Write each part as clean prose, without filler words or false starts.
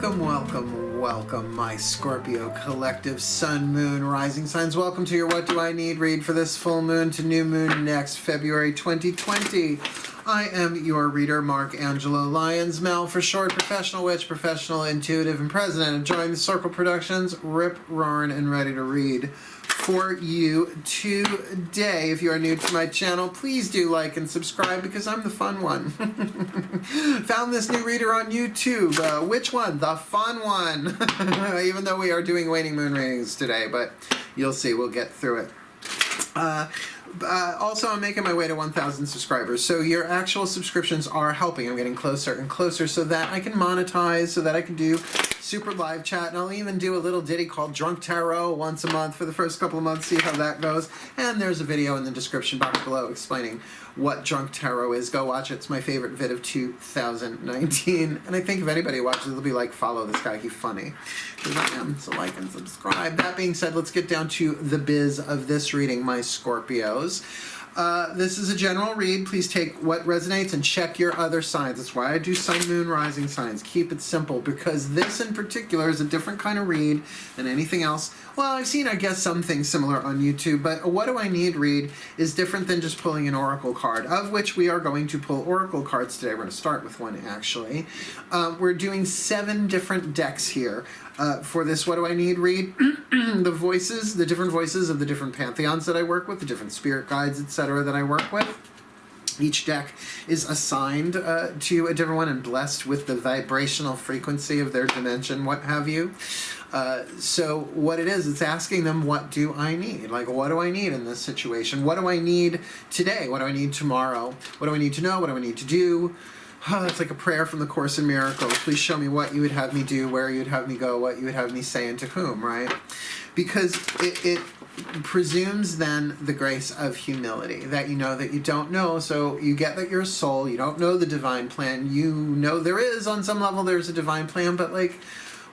Welcome, welcome, welcome, my Scorpio collective sun, moon, rising signs. Welcome to your What Do I Need read for this full moon to new moon next February 2020. I am your reader, Mark Angelo Lyons, Mel for short, professional witch, professional intuitive, and president of Join the Circle Productions, rip, roaring, and ready to read for you today. If you are new to my channel, please do like and subscribe because I'm the fun one. Found this new reader on YouTube. Which one? The fun one. Even though we are doing waning moon readings today, but you'll see, we'll get through it. Also, I'm making my way to 1,000 subscribers, so your actual subscriptions are helping. I'm getting closer and closer so that I can monetize, so that I can do super live chat, and I'll even do a little ditty called Drunk Tarot once a month for the first couple of months, see how that goes. And there's a video in the description box below explaining what Drunk Tarot is. Go watch it. It's my favorite vid of 2019. And I think if anybody watches it, they'll be like, follow this guy, he's funny. Because I am, so like and subscribe. That being said, let's get down to the biz of this reading, my Scorpios. This is a general read. Please take what resonates and check your other signs. That's why I do sun, moon, rising signs. Keep it simple, because this in particular is a different kind of read than anything else. Well, I've seen, I guess, some things similar on YouTube, but a What Do I Need read is different than just pulling an oracle card, of which we are going to pull oracle cards today. We're going to start with one, actually. We're doing 7 different decks here. For this What Do I Need read, the different voices of the different pantheons that I work with, the different spirit guides, etc. that I work with. Each deck is assigned to a different one and blessed with the vibrational frequency of their dimension, what have you. So what it is, it's asking them, what do I need? Like, what do I need in this situation? What do I need today? What do I need tomorrow? What do I need to know? What do I need to do? Oh, that's like a prayer from the Course in Miracles. Please show me what you would have me do, where you would have me go, what you would have me say, and to whom, right? Because it presumes then the grace of humility, that you know that you don't know, so you get that you're a soul, you don't know the divine plan, you know there is, on some level, there's a divine plan, but like,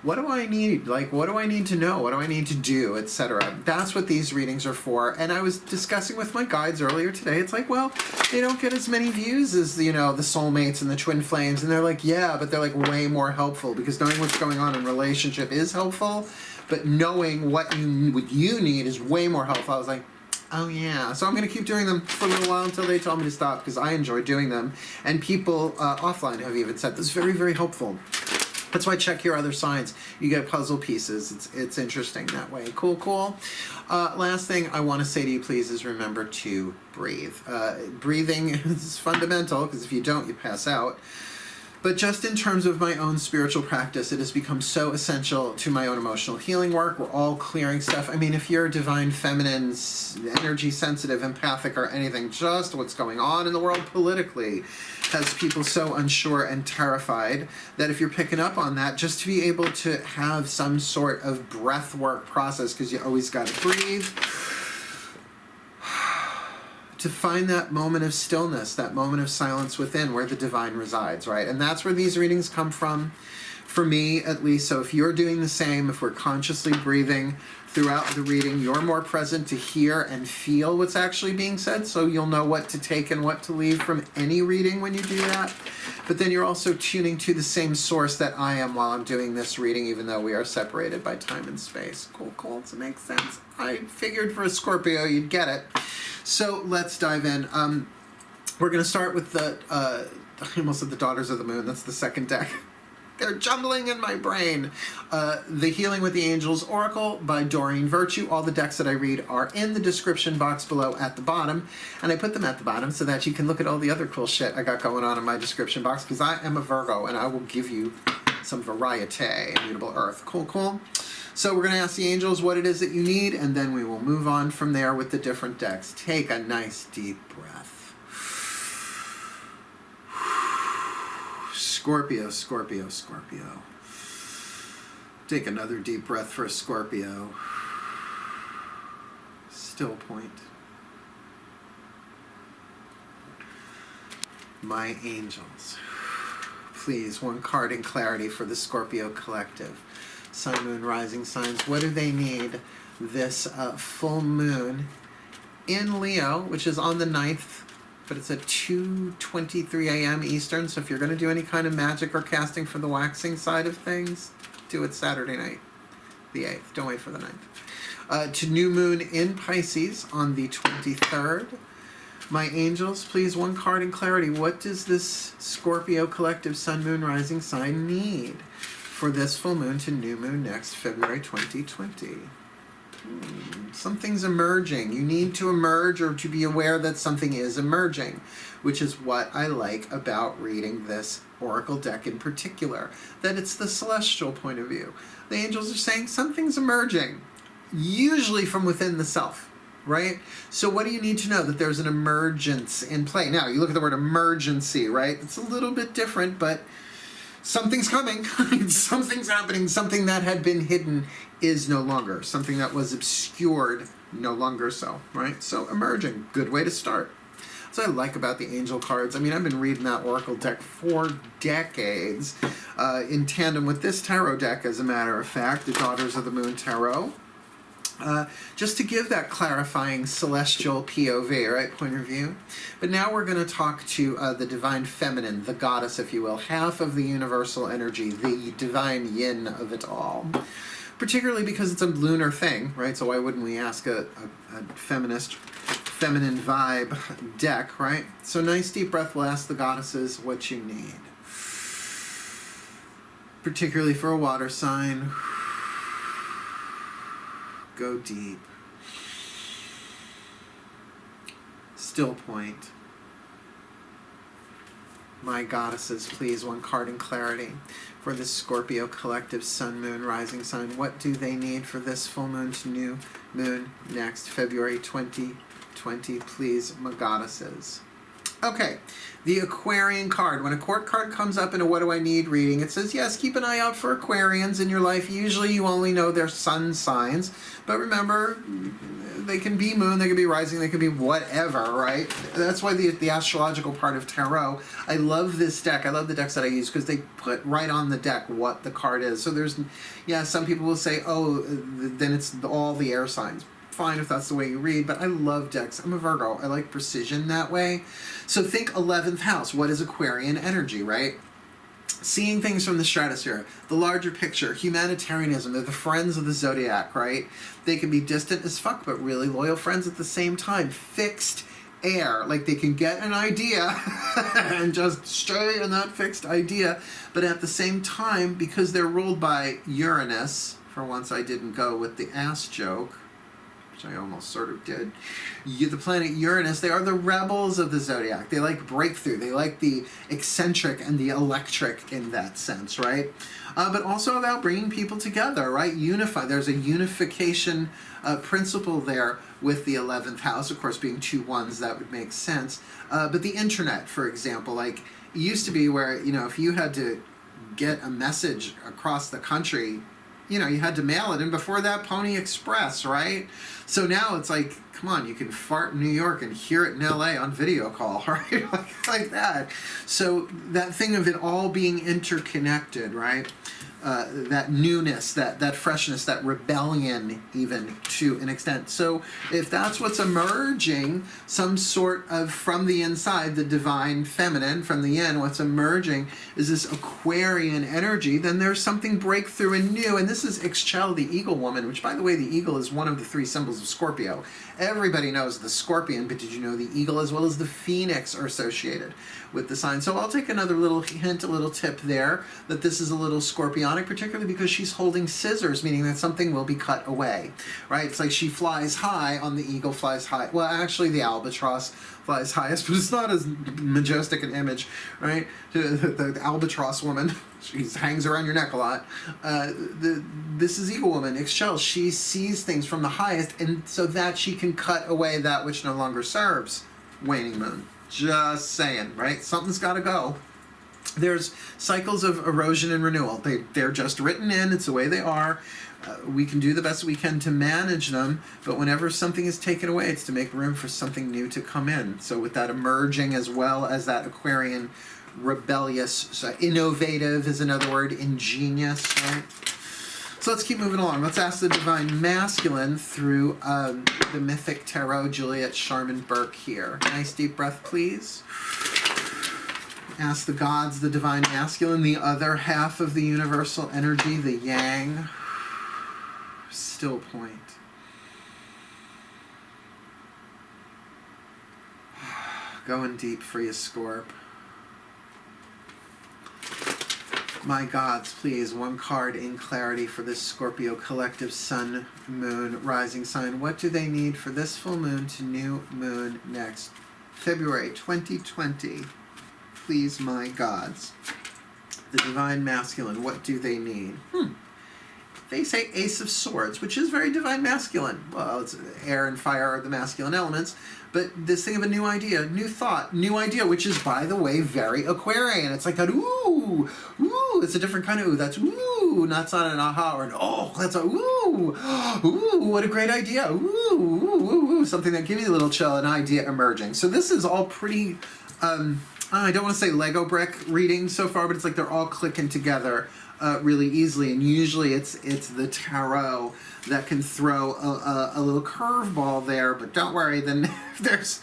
what do I need? Like, what do I need to know? What do I need to do, etc.? That's what these readings are for. And I was discussing with my guides earlier today. It's like, well, they don't get as many views as, you know, the soulmates and the twin flames. And they're like, yeah, but they're like way more helpful, because knowing what's going on in relationship is helpful, but knowing what you need is way more helpful. I was like, oh yeah. So I'm going to keep doing them for a little while until they tell me to stop, because I enjoy doing them. And people offline have even said this is very, very helpful. That's why check your other signs. You get puzzle pieces. It's interesting that way. Cool, cool. Last thing I want to say to you, please, is remember to breathe. Breathing is fundamental, because if you don't, you pass out. But just in terms of my own spiritual practice, it has become so essential to my own emotional healing work. We're all clearing stuff. I mean, if you're divine feminine, energy sensitive, empathic, or anything, just what's going on in the world politically has people so unsure and terrified that if you're picking up on that, just to be able to have some sort of breath work process, because you always got to breathe, to find that moment of stillness, that moment of silence within where the divine resides, right? And that's where these readings come from, for me at least. So if you're doing the same, if we're consciously breathing throughout the reading, you're more present to hear and feel what's actually being said, so you'll know what to take and what to leave from any reading when you do that. But then you're also tuning to the same source that I am while I'm doing this reading, even though we are separated by time and space. Cool, cool. Does it make sense? I figured for a Scorpio you'd get it. So let's dive in. We're going to start with I almost said the Daughters of the Moon. That's the second deck. They're jumbling in my brain. The Healing with the Angels Oracle by Doreen Virtue. All the decks that I read are in the description box below at the bottom. And I put them at the bottom so that you can look at all the other cool shit I got going on in my description box, because I am a Virgo and I will give you some variety. Immutable Earth. Cool, cool. So we're going to ask the angels what it is that you need, and then we will move on from there with the different decks. Take a nice deep breath. Scorpio, Scorpio, Scorpio. Take another deep breath for a Scorpio. Still point. My angels. Please, one card in clarity for the Scorpio collective. Sun, moon, rising signs. What do they need this full moon in Leo, which is on the 9th, but it's at 2:23 a.m. Eastern. So if you're going to do any kind of magic or casting for the waxing side of things, Do it Saturday night, the 8th. Don't wait for the 9th. To new moon in Pisces on the 23rd. My angels, please, one card in clarity. What does this Scorpio collective sun, moon, rising sign need for this full moon to new moon next February 2020? Something's emerging. You need to emerge or to be aware that something is emerging, which is what I like about reading this oracle deck in particular, that it's the celestial point of view. The angels are saying something's emerging, usually from within the self, right? So what do you need to know? That there's an emergence in play. Now, you look at the word emergency, right? It's a little bit different, but something's coming. Something's happening. Something that had been hidden is no longer. Something that was obscured, no longer so, right? So emerging, good way to start. That's what I like about the angel cards. I mean, I've been reading that oracle deck for decades, in tandem with this tarot deck, as a matter of fact, the Daughters of the Moon Tarot. Just to give that clarifying celestial POV, right, point of view. But now we're going to talk to the divine feminine, the goddess, if you will, half of the universal energy, the divine yin of it all. Particularly because it's a lunar thing, right? So why wouldn't we ask a feminine vibe deck, right? So nice deep breath. We'll ask the goddesses what you need. Particularly for a water sign. Go deep. Still point. My goddesses, please, one card in clarity for this Scorpio collective sun, moon, rising sign. What do they need for this full moon to new moon next February 2020? Please, my goddesses. Okay, the Aquarian card. When a court card comes up in a what do I need reading, it says, yes, keep an eye out for Aquarians in your life. Usually you only know their sun signs, but remember, they can be moon, they can be rising, they can be whatever, right? That's why the astrological part of tarot, I love this deck. I love the decks that I use because they put right on the deck what the card is. So there's, yeah, some people will say, oh, then it's all the air signs. Fine if that's the way you read, but I love decks. I'm a Virgo. I like precision that way. So think 11th house. What is Aquarian energy, right? Seeing things from the stratosphere, the larger picture, humanitarianism. They're the friends of the zodiac, right? They can be distant as fuck, but really loyal friends at the same time. Fixed air, like they can get an idea and just stay in that fixed idea, but at the same time, because they're ruled by Uranus, for once I didn't go with the ass joke, I almost sort of did. The planet Uranus, they are the rebels of the zodiac. They like breakthrough. They like the eccentric and the electric in that sense, right? But also about bringing people together, right? Unify. There's a unification principle there with the 11th house, of course, being 2 ones, that would make sense. But the internet, for example, like it used to be where, you know, if you had to get a message across the country, you know, you had to mail it, and before that, Pony Express, right? So now it's like, come on, you can fart in New York and hear it in LA on video call, right? like that. So that thing of it all being interconnected, right? That newness, that freshness, that rebellion, even to an extent. So if that's what's emerging, some sort of from the inside, the divine feminine, from the yin, what's emerging is this Aquarian energy, then there's something breakthrough and new. And this is Ixchel, the eagle woman, which, by the way, the eagle is one of the 3 symbols of Scorpio. Everybody knows the scorpion, but did you know the eagle as well as the phoenix are associated with the sign? So I'll take another little hint, a little tip there, that this is a little scorpionic, particularly because she's holding scissors, meaning that something will be cut away, right? It's like she flies high on the eagle flies high. Well, actually the albatross flies highest, but it's not as majestic an image, right? The albatross woman, she hangs around your neck a lot. This is eagle woman, Ixchel. She sees things from the highest, and so that she can cut away that which no longer serves. Waning moon. Just saying, right? Something's got to go. There's cycles of erosion and renewal. They're just written in. It's the way they are. We can do the best we can to manage them, but whenever something is taken away, it's to make room for something new to come in. So with that emerging as well as that Aquarian rebellious, so innovative is another word, ingenious, right? So let's keep moving along. Let's ask the divine masculine through the mythic tarot, Juliet Sharman Burke here. Nice deep breath, please. Ask the gods, the divine masculine, the other half of the universal energy, the yang. Still point. Going deep for you, Scorp. My gods, please, one card in clarity for this Scorpio collective sun, moon, rising sign. What do they need for this full moon to new moon next February 2020? Please, my gods. The divine masculine, what do they need? They say Ace of Swords, which is very divine masculine. Well, it's air and fire are the masculine elements, but this thing of a new idea, new thought, new idea, which is, by the way, very Aquarian. It's like that, ooh, it's a different kind of ooh. That's ooh, not an aha or an oh, that's a ooh, what a great idea, ooh, something that gives you a little chill, an idea emerging. So this is all pretty, I don't want to say Lego brick reading so far, but it's like they're all clicking together really easily, and usually it's the tarot that can throw a little curveball there, but don't worry, then if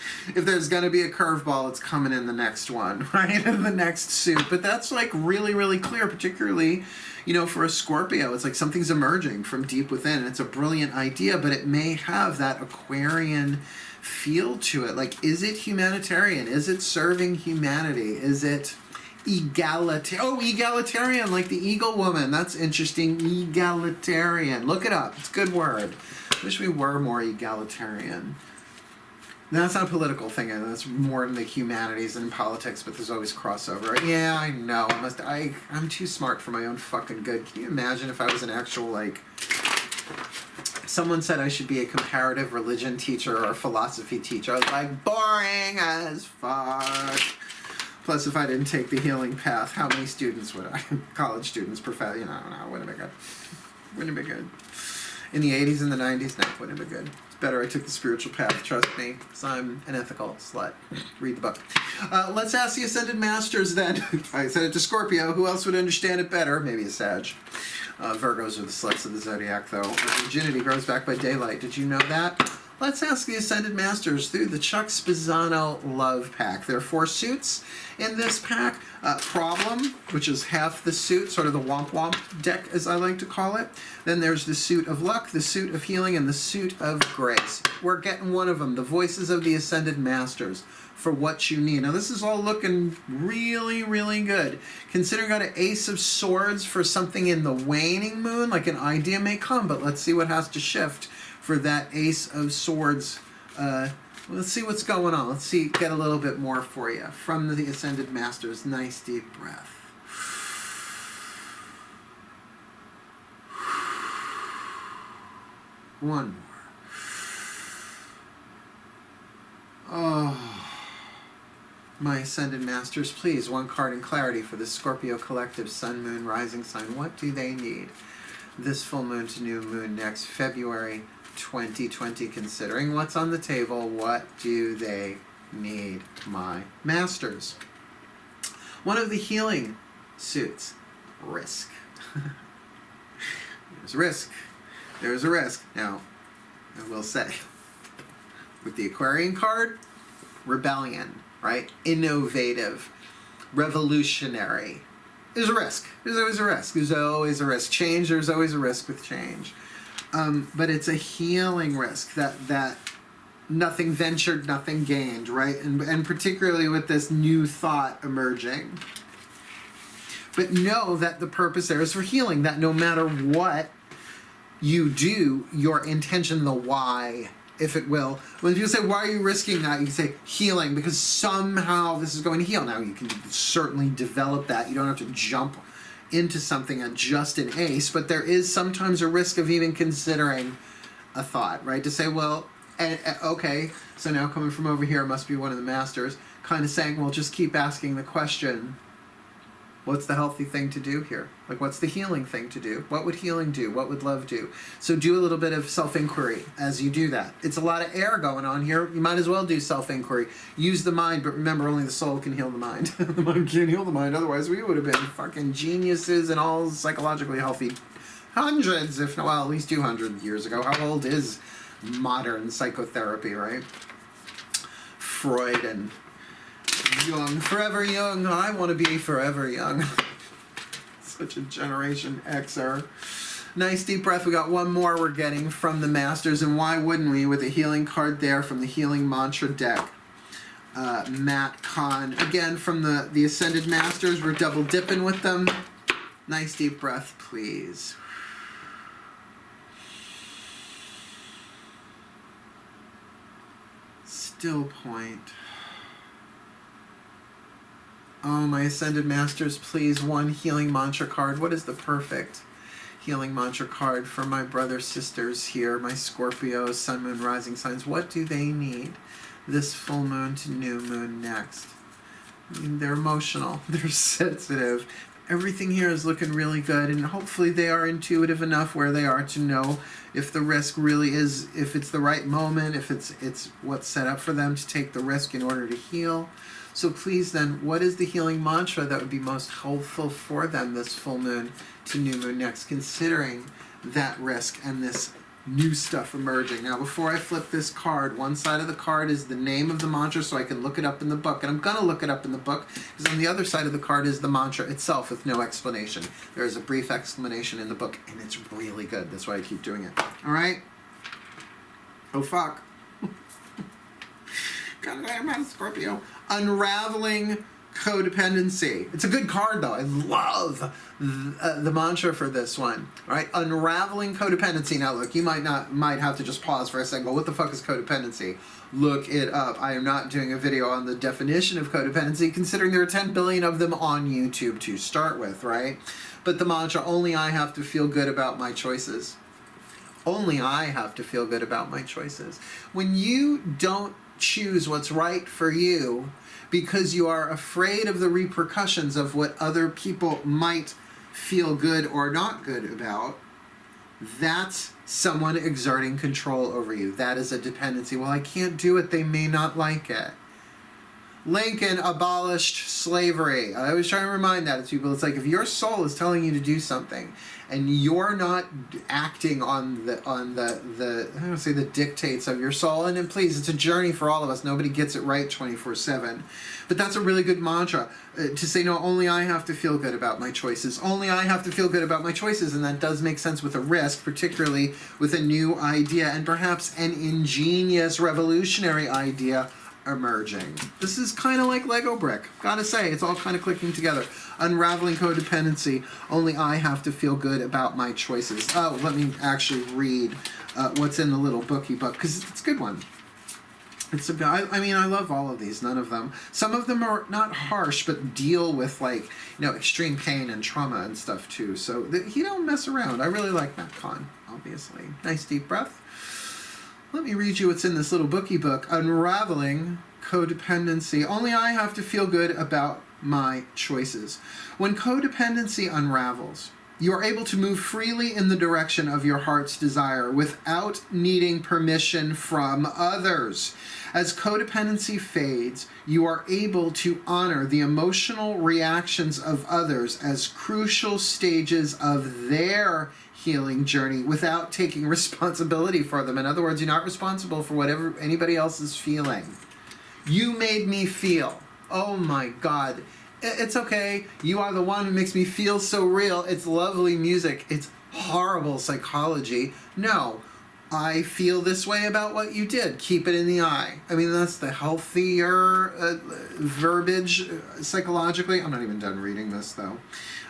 there's going to be a curveball, it's coming in the next one, right, in the next suit. But that's like really, really clear, particularly, you know, for a Scorpio. It's like something's emerging from deep within, and it's a brilliant idea, but it may have that Aquarian feel to it. Like, is it humanitarian? Is it serving humanity? Is it egalitarian? Oh, egalitarian, like the Eagle Woman. That's interesting. Egalitarian. Look it up. It's a good word. Wish we were more egalitarian. No, that's not a political thing. That's more in the humanities and politics, but there's always crossover. Yeah, I know. I'm too smart for my own fucking good. Can you imagine if I was an actual, like... Someone said I should be a comparative religion teacher or a philosophy teacher. I was like, boring as fuck. Plus, if I didn't take the healing path, how many students would I? College students, you know, wouldn't have been good. Wouldn't have been good. In the 80s and the 90s, no, wouldn't have been good. It's better I took the spiritual path, trust me, because I'm an ethical slut. Read the book. Let's ask the Ascended Masters then. I said it to Scorpio. Who else would understand it better? Maybe a Sag. Virgos are the sluts of the zodiac, though. Virginity grows back by daylight. Did you know that? Let's ask the Ascended Masters through the Chuck Spezzano Love Pack. There are 4 suits in this pack. Problem, which is half the suit, sort of the Womp Womp deck, as I like to call it. Then there's the Suit of Luck, the Suit of Healing, and the Suit of Grace. We're getting one of them, the Voices of the Ascended Masters, for what you need. Now, this is all looking really, really good. Considering I got an Ace of Swords for something in the waning moon, like an idea may come, but let's see what has to shift for that Ace of Swords. Let's see what's going on. Let's see, get a little bit more for you from the Ascended Masters. Nice deep breath. One more. Oh. My Ascended Masters, please, one card in clarity for the Scorpio collective sun, moon, rising sign. What do they need this full moon to new moon next February 2020? Considering what's on the table, what do they need, my masters? One of the healing suits, risk. There's risk. There's a risk. Now, I will say, with the Aquarian card, rebellion, right? Innovative, revolutionary. There's a risk. There's always a risk. There's always a risk. Change, there's always a risk with change. But it's a healing risk that nothing ventured, nothing gained, right? And particularly with this new thought emerging. But know that the purpose there is for healing, that no matter what you do, your intention, the why, if it will. When people say, why are you risking that? You can say, healing, because somehow this is going to heal. Now, you can certainly develop that. You don't have to jump into something at just an ace, but there is sometimes a risk of even considering a thought, right? To say, well, okay, so now coming from over here must be one of the masters, kind of saying, well, just keep asking the question, what's the healthy thing to do here? Like, what's the healing thing to do? What would healing do? What would love do? So do a little bit of self-inquiry as you do that. It's a lot of air going on here. You might as well do self-inquiry. Use the mind, but remember, only the soul can heal the mind. The mind can't heal the mind. Otherwise, we would have been fucking geniuses and all psychologically healthy hundreds, if not, well, at least 200 years ago. How old is modern psychotherapy, right? Freud and Young, forever young. I want to be forever young. Such a Generation Xer. Nice deep breath. We got one more we're getting from the Masters, and why wouldn't we, with a healing card there from the Healing Mantra deck. Matt Kahn. Again, from the Ascended Masters, we're double dipping with them. Nice deep breath, please. Still point. Oh, my Ascended Masters, please, one healing mantra card. What is the perfect healing mantra card for my brothers, sisters here, my Scorpio, Sun, Moon, Rising signs? What do they need this full moon to new moon next? I mean, they're emotional. They're sensitive. Everything here is looking really good, and hopefully they are intuitive enough where they are to know if the risk really is, if it's the right moment, if it's what's set up for them to take the risk in order to heal. So please then, what is the healing mantra that would be most helpful for them this full moon to new moon next, considering that risk and this new stuff emerging? Now, before I flip this card, one side of the card is the name of the mantra so I can look it up in the book. And I'm going to look it up in the book because on the other side of the card is the mantra itself with no explanation. There is a brief explanation in the book, and it's really good. That's why I keep doing it. All right? Oh, fuck. God damn, I'm Scorpio. Unraveling Codependency. It's a good card, though. I love the mantra for this one. All right, unraveling codependency. Now, look, you might have to just pause for a second. Go, what the fuck is codependency? Look it up. I am not doing a video on the definition of codependency, considering there are 10 billion of them on YouTube to start with, right? But the mantra: only I have to feel good about my choices. Only I have to feel good about my choices. When you don't choose what's right for you because you are afraid of the repercussions of what other people might feel good or not good about, that's someone exerting control over you. That is a dependency. Well, I can't do it. They may not like it. Lincoln abolished slavery. I always try to remind that to people. It's like if your soul is telling you to do something and you're not acting on the I don't want to say the dictates of your soul, and then please, it's a journey for all of us. Nobody gets it right 24/7. But that's a really good mantra to say, no, only I have to feel good about my choices. Only I have to feel good about my choices. And that does make sense with a risk, particularly with a new idea and perhaps an ingenious revolutionary idea emerging. This is kind of like Lego brick. Gotta say, it's all kind of clicking together. Unraveling codependency. Only I have to feel good about my choices. Oh, let me actually read what's in the little bookie book, because it's a good one. It's about, I mean, I love all of these. None of them. Some of them are not harsh, but deal with, like, you know, extreme pain and trauma and stuff too. So he don't mess around. I really like Matt Kahn, obviously. Nice deep breath. Let me read you what's in this little bookie book. Unraveling codependency. Only I have to feel good about my choices. When codependency unravels, you are able to move freely in the direction of your heart's desire without needing permission from others. As codependency fades, you are able to honor the emotional reactions of others as crucial stages of their healing journey without taking responsibility for them. In other words, you're not responsible for whatever anybody else is feeling. You made me feel. Oh my God. It's okay. You are the one who makes me feel so real. It's lovely music. It's horrible psychology. No, I feel this way about what you did. Keep it in the eye. I mean, that's the healthier verbiage psychologically. I'm not even done reading this, though.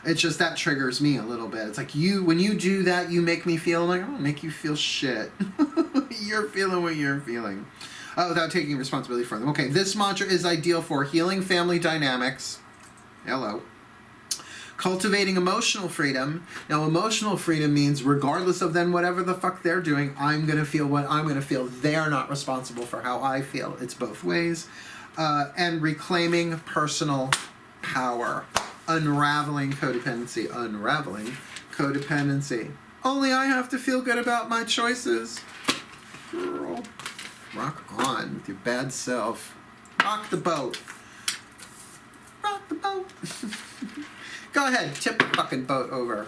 It's just that triggers me a little bit. It's like, when you do that, you make me feel. I'm like, I don't make you feel shit. You're feeling what you're feeling. Without taking responsibility for them. Okay, this mantra is ideal for healing family dynamics. Hello. Cultivating emotional freedom. Now, emotional freedom means regardless of then whatever the fuck they're doing, I'm going to feel what I'm going to feel. They're not responsible for how I feel. It's both ways. And reclaiming personal power. Unraveling codependency. Unraveling codependency. Only I have to feel good about my choices. Girl. Rock on with your bad self. Rock the boat. Rock the boat. Go ahead, tip the fucking boat over.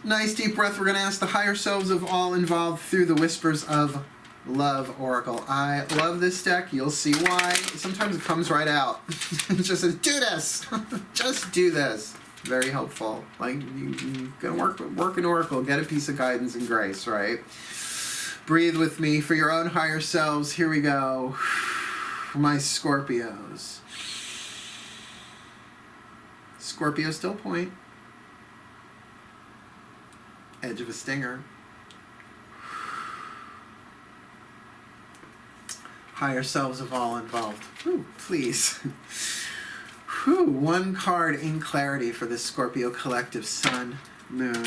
Nice deep breath. We're going to ask the higher selves of all involved through the whispers of Love Oracle. I love this deck. You'll see why. Sometimes it comes right out. It just says, do this. Just do this. Very helpful. Like, you can work an Oracle. Get a piece of guidance and grace, right? Breathe with me for your own higher selves. Here we go. My Scorpios. Scorpio still point. Edge of a stinger. Higher selves of all involved. Whew, please. Whew, one card in clarity for this Scorpio collective. Sun, Moon,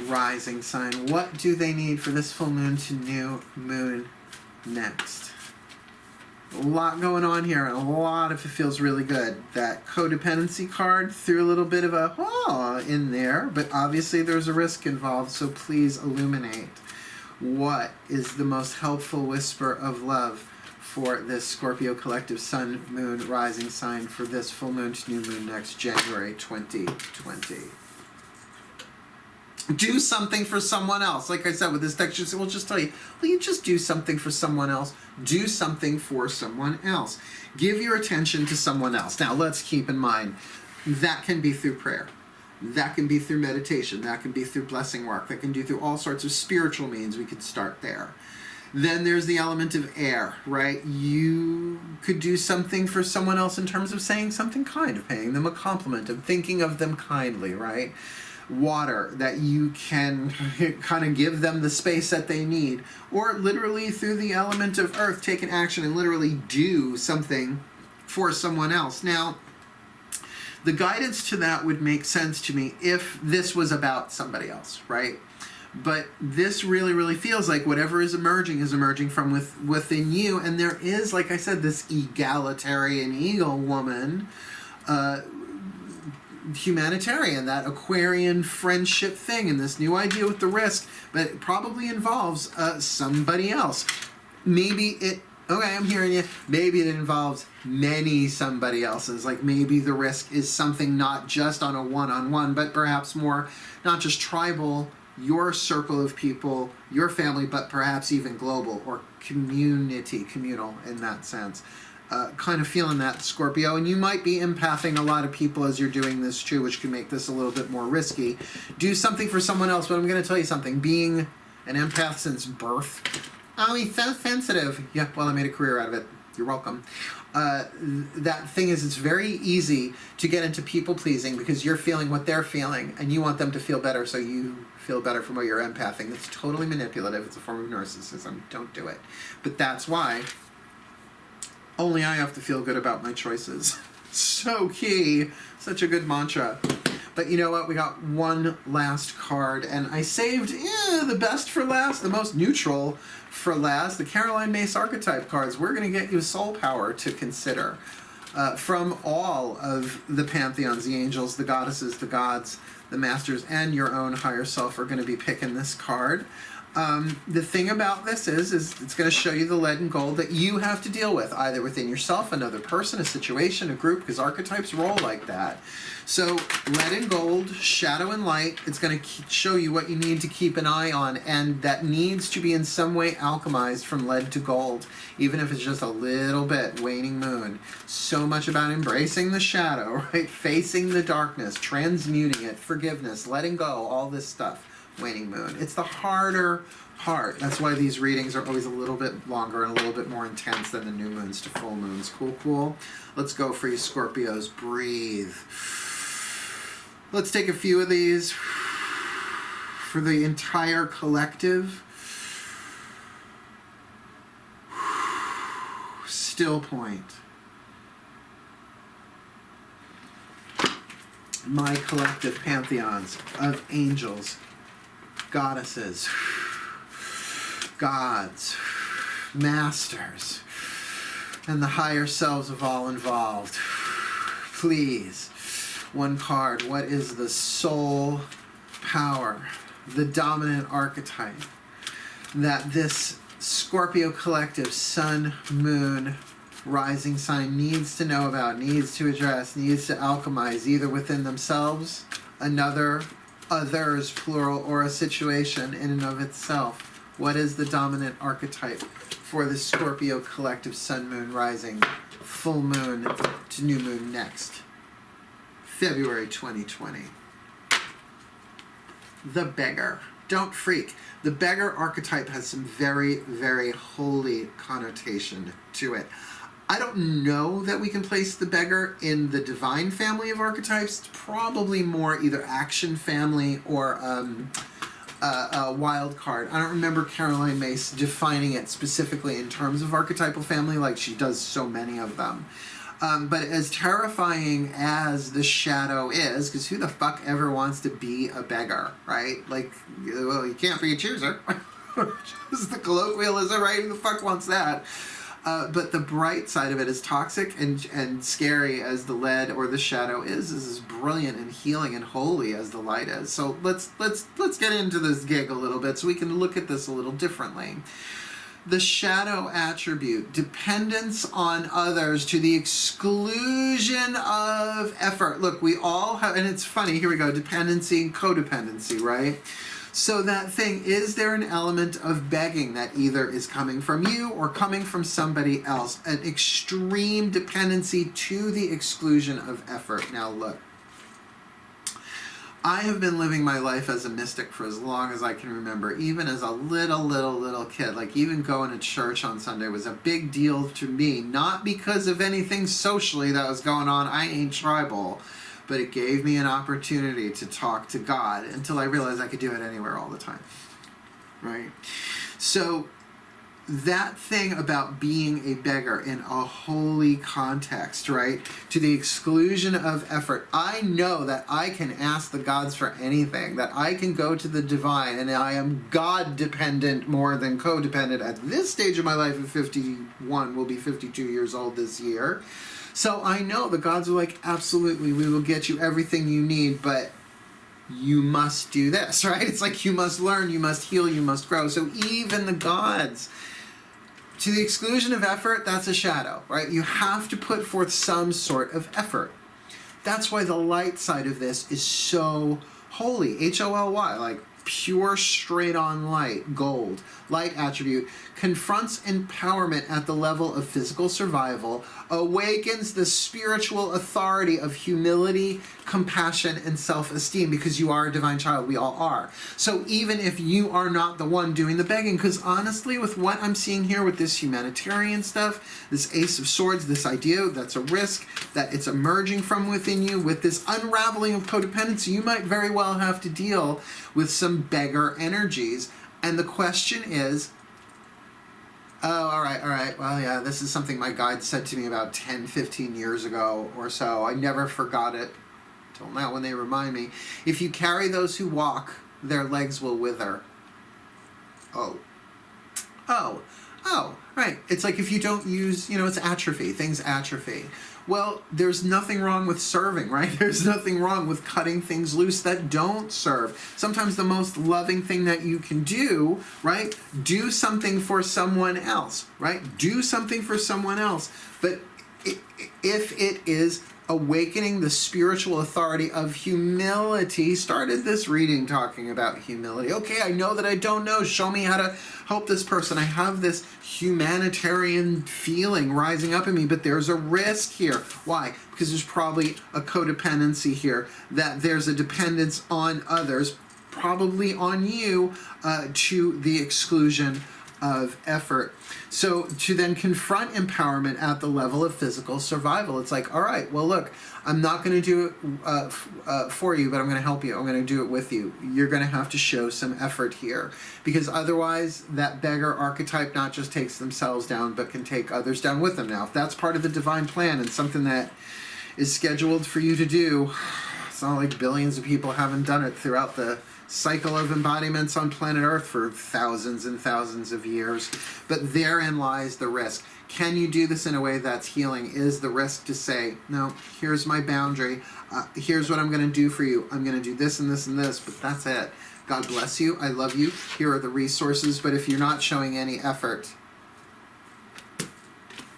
rising sign. What do they need for this full moon to new moon next? A lot going on here, and a lot of it feels really good. That codependency card threw a little bit of a in there, but obviously there's a risk involved, so please illuminate. What is the most helpful whisper of love for this Scorpio collective Sun, Moon, rising sign for this full moon to new moon next January 2020? Do something for someone else. Like I said, with this deck, we'll just tell you, will you just do something for someone else? Do something for someone else. Give your attention to someone else. Now, let's keep in mind, that can be through prayer. That can be through meditation. That can be through blessing work. That can be through all sorts of spiritual means. We could start there. Then there's the element of air, right? You could do something for someone else in terms of saying something kind, of paying them a compliment, of thinking of them kindly, right? Water, that you can kind of give them the space that they need. Or literally through the element of earth, take an action and literally do something for someone else. Now, the guidance to that would make sense to me if this was about somebody else, right? But this really, really feels like whatever is emerging from within you. And there is, like I said, this egalitarian eagle woman, humanitarian, that Aquarian friendship thing, and this new idea with the risk, but it probably involves somebody else. Maybe it, okay, I'm hearing you, maybe it involves many somebody else's. Like maybe the risk is something not just on a one-on-one, but perhaps more, not just tribal, your circle of people, your family, but perhaps even global or communal in that sense. Kind of feeling that, Scorpio, and you might be empathing a lot of people as you're doing this too, which can make this a little bit more risky. Do something for someone else, but I'm going to tell you something. Being an empath since birth, oh, he's so sensitive. Yeah, well, I made a career out of it. You're welcome. That thing is, it's very easy to get into people-pleasing because you're feeling what they're feeling, and you want them to feel better, so you feel better from what you're empathing. It's totally manipulative. It's a form of narcissism. Don't do it. But that's why only I have to feel good about my choices. So key. Such a good mantra. But you know what? We got one last card, and I saved the best for last, the most neutral for last, the Caroline Myss archetype cards. We're going to get you soul power to consider from all of the pantheons, the angels, the goddesses, the gods, the masters, and your own higher self are going to be picking this card. The thing about this is it's going to show you the lead and gold that you have to deal with, either within yourself, another person, a situation, a group, because archetypes roll like that. So lead and gold, shadow and light, it's going to show you what you need to keep an eye on, and that needs to be in some way alchemized from lead to gold, even if it's just a little bit. Waning moon. So much about embracing the shadow, right? Facing the darkness, transmuting it, forgiveness, letting go, all this stuff. Waning moon. It's the harder part. That's why these readings are always a little bit longer and a little bit more intense than the new moons to full moons. Cool. Let's go for you, Scorpios. Breathe. Let's take a few of these for the entire collective. Still point. My collective pantheons of angels, goddesses, gods, masters, and the higher selves of all involved. Please, one card. What is the soul power, the dominant archetype that this Scorpio collective, sun, moon, rising sign needs to know about, needs to address, needs to alchemize, either within themselves, another, others, plural, or a situation in and of itself? What is the dominant archetype for the Scorpio collective sun, moon, rising, full moon to new moon next? February 2020. The beggar. Don't freak. The beggar archetype has some very, very holy connotation to it. I don't know that we can place the beggar in the divine family of archetypes. It's probably more either action family or a wild card. I don't remember Caroline Myss defining it specifically in terms of archetypal family like she does so many of them. But as terrifying as the shadow is, because who the fuck ever wants to be a beggar, right? Like, well, you can't be a chooser. Just the colloquialism, right? Who the fuck wants that? But the bright side of it is toxic and scary as the lead or the shadow is as brilliant and healing and holy as the light is. So let's get into this gig a little bit so we can look at this a little differently. The shadow attribute, dependence on others to the exclusion of effort. Look, we all have, and it's funny, here we go, dependency and codependency, right? So that thing, is there an element of begging that either is coming from you or coming from somebody else? An extreme dependency to the exclusion of effort. Now look, I have been living my life as a mystic for as long as I can remember, even as a little kid. Like, even going to church on Sunday was a big deal to me, not because of anything socially that was going on. I ain't tribal, but it gave me an opportunity to talk to God until I realized I could do it anywhere all the time, right? So that thing about being a beggar in a holy context, right, to the exclusion of effort. I know that I can ask the gods for anything, that I can go to the divine, and I am God-dependent more than codependent at this stage of my life at 51, will be 52 years old this year. So I know the gods are like, absolutely, we will get you everything you need, but you must do this, right? It's like you must learn, you must heal, you must grow. So even the gods, to the exclusion of effort, that's a shadow, right? You have to put forth some sort of effort. That's why the light side of this is so holy, H-O-L-Y, like pure straight-on light, gold, light attribute, confronts empowerment at the level of physical survival, awakens the spiritual authority of humility, compassion, and self-esteem, because you are a divine child, we all are. So even if you are not the one doing the begging, because honestly, with what I'm seeing here with this humanitarian stuff, this Ace of Swords, this idea that's a risk, that it's emerging from within you, with this unraveling of codependency, you might very well have to deal with some beggar energies. And the question is, oh, all right, well, yeah, this is something my guide said to me about 10, 15 years ago or so. I never forgot it till now when they remind me. If you carry those who walk, their legs will wither. Oh, right. It's like if you don't use, it's atrophy. Things atrophy. Well, there's nothing wrong with serving, right? There's nothing wrong with cutting things loose that don't serve. Sometimes the most loving thing that you can do, right? Do something for someone else, right? Do something for someone else. But if it is awakening the spiritual authority of humility, started this reading talking about humility. Okay, I know that I don't know. Show me how to help this person. I have this humanitarian feeling rising up in me, but there's a risk here. Why? Because there's probably a codependency here, that there's a dependence on others, probably on you, to the exclusion of effort. So to then confront empowerment at the level of physical survival, it's like, all right, well, look, I'm not going to do it for you, but I'm going to help you. I'm going to do it with you. You're going to have to show some effort here, because otherwise that beggar archetype not just takes themselves down, but can take others down with them. Now, if that's part of the divine plan and something that is scheduled for you to do, it's not like billions of people haven't done it throughout the cycle of embodiments on planet Earth for thousands and thousands of years. But therein lies the risk. Can you do this in a way that's healing? Is the risk to say, no, here's my boundary. Here's what I'm going to do for you. I'm going to do this and this and this, but that's it. God bless you. I love you. Here are the resources. But if you're not showing any effort,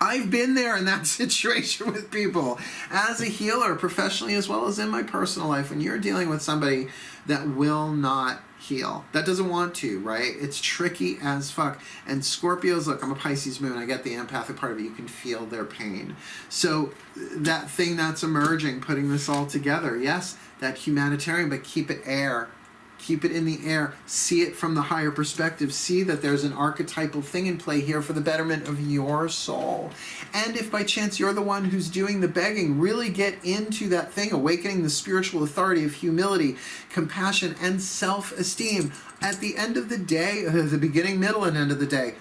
I've been there in that situation with people. As a healer, professionally as well as in my personal life, when you're dealing with somebody that will not heal, that doesn't want to, right? It's tricky as fuck. And Scorpios, look, I'm a Pisces moon. I get the empathic part of it. You can feel their pain. So that thing that's emerging, putting this all together, yes, that humanitarian, but keep it air. Keep it in the air. See it from the higher perspective. See that there's an archetypal thing in play here for the betterment of your soul. And if by chance you're the one who's doing the begging, really get into that thing, awakening the spiritual authority of humility, compassion, and self-esteem. At the end of the day, the beginning, middle, and end of the day,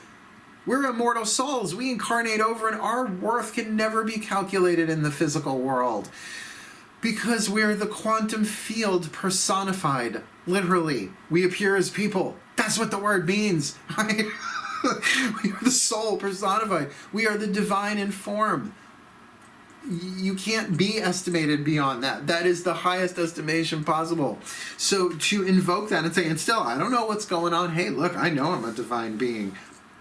we're immortal souls. We incarnate over, and our worth can never be calculated in the physical world. Because we're the quantum field personified. Literally, we appear as people. That's what the word means, right? We are the soul personified. We are the divine in form. You can't be estimated beyond that. That is the highest estimation possible. So to invoke that and say, and still, I don't know what's going on. Hey, look, I know I'm a divine being.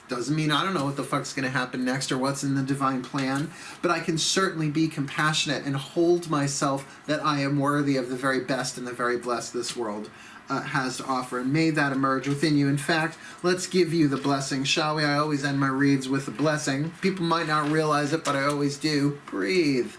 Doesn't mean I don't know what the fuck's going to happen next or what's in the divine plan, but I can certainly be compassionate and hold myself that I am worthy of the very best and the very blessed this world has to offer. And may that emerge within you. In fact, let's give you the blessing, shall we? I always end my reads with a blessing. People might not realize it, but I always do. Breathe.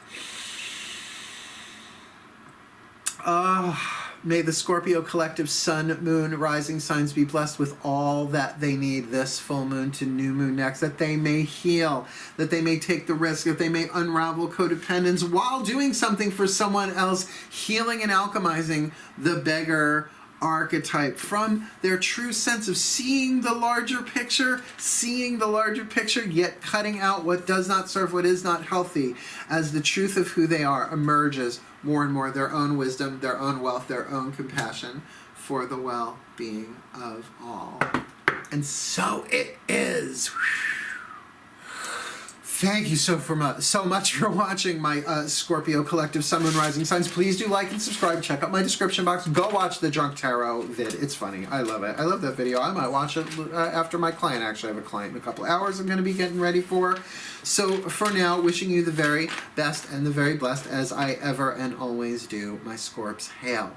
May the Scorpio collective sun, moon, rising signs be blessed with all that they need this full moon to new moon next, that they may heal, that they may take the risk, that they may unravel codependence while doing something for someone else, healing and alchemizing the beggar archetype from their true sense of seeing the larger picture, yet cutting out what does not serve, what is not healthy, as the truth of who they are emerges more and more, their own wisdom, their own wealth, their own compassion for the well-being of all. And so it is. Thank you so much for watching my Scorpio collective sun, moon, rising signs. Please do like and subscribe. Check out my description box. Go watch the Drunk Tarot vid. It's funny. I love it. I love that video. I might watch it after my client. Actually, I have a client in a couple hours I'm going to be getting ready for. So for now, wishing you the very best and the very blessed, as I ever and always do. My Scorps, hail.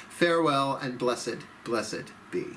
Farewell and blessed, blessed be.